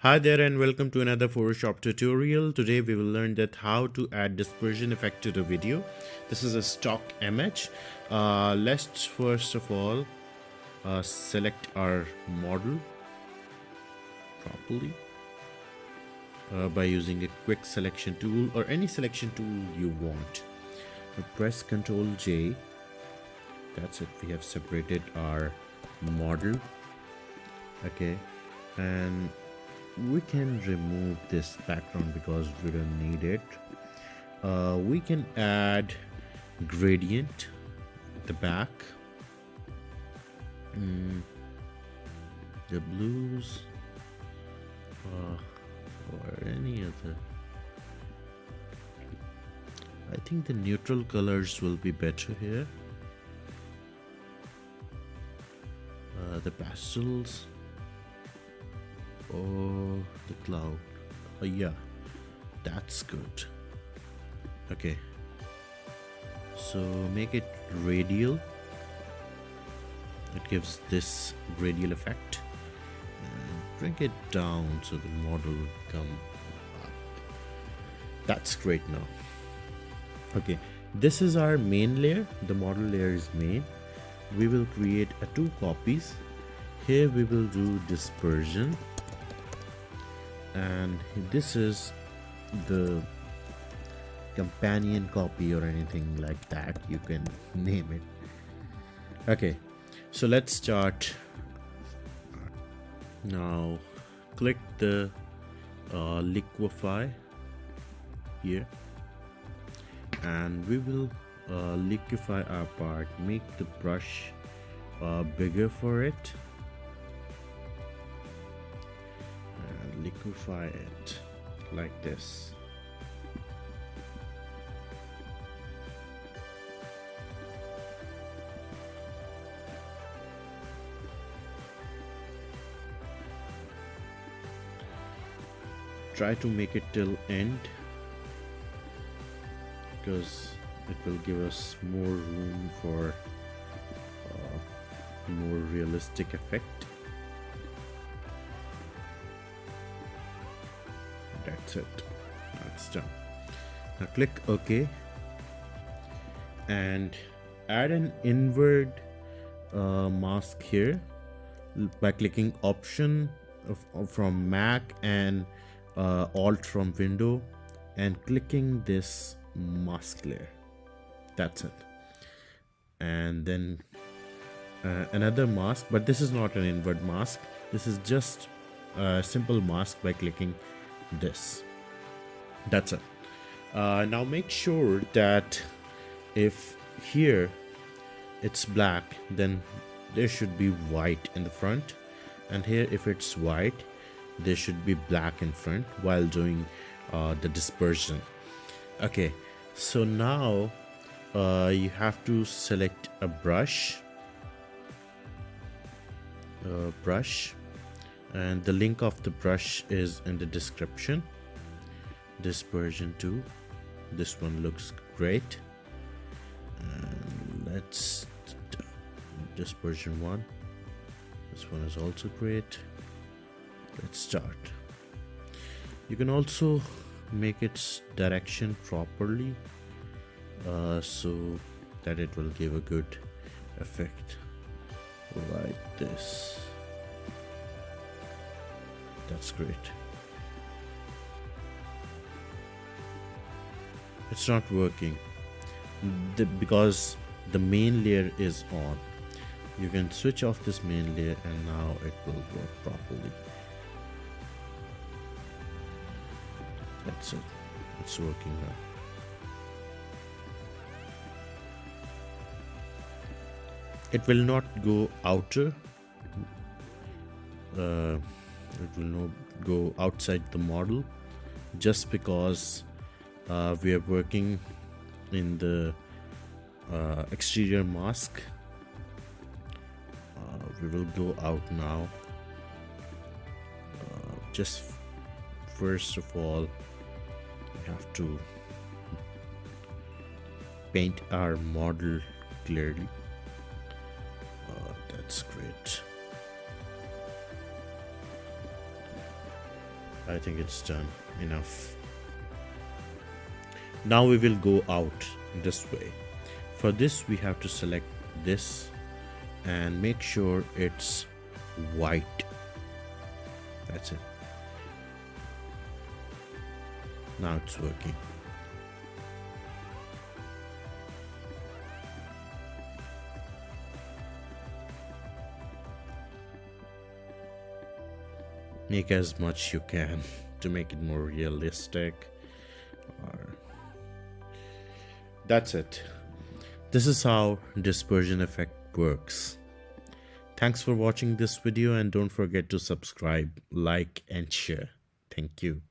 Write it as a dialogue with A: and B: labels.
A: Hi there and welcome to another Photoshop tutorial. Today we will learn that how to add dispersion effect to the video. This is a stock image. Let's first of all select our model properly by using a quick selection tool or any selection tool you want. Press Ctrl J. That's it. We have separated our model. Okay, and we can remove this background because we don't need it. We can add gradient at the back, the blues or any other. I think the neutral colors will be better here. The pastels or the cloud. Yeah, that's good. Okay, so make it radial. It gives this radial effect, and bring it down so the model will come up. That's great now. Okay, this is our main layer. The model layer is main. We will create two copies. Here we will do dispersion, and this is the companion copy or anything like that, you can name it. Okay, so let's start now. Click the liquefy here, and we will liquefy our part. Make the brush bigger for it. Liquefy it like this. Try to make it till end because it will give us more room for more realistic effect. That's it. That's done. Now click OK and add an invert mask here by clicking Option from Mac and Alt from Window and clicking this mask layer. That's it. And then another mask, but this is not an invert mask. This is just a simple mask by clicking this. That's it. Now make sure that if here it's black, then there should be white in the front, and here if it's white, there should be black in front while doing the dispersion. Okay, so now you have to select a brush, and the link of the brush is in the description. Dispersion 2, this one looks great, and let's dispersion 1, this one is also great. Let's start. You can also make its direction properly so that it will give a good effect like this. That's great. It's not working because the main layer is on. You can switch off this main layer and now it will work properly. That's it. It's working now. It will not go outer. It will not go outside the model just because we are working in the exterior mask. We will go out now. Just first of all, we have to paint our model clearly. That's great. I think it's done enough. Now we will go out this way. For this we have to select this and make sure it's white. That's it. Now it's working. Make as much you can to make it more realistic. Or that's it. This is how dispersion effect works. Thanks for watching this video and don't forget to subscribe, like and share. Thank you.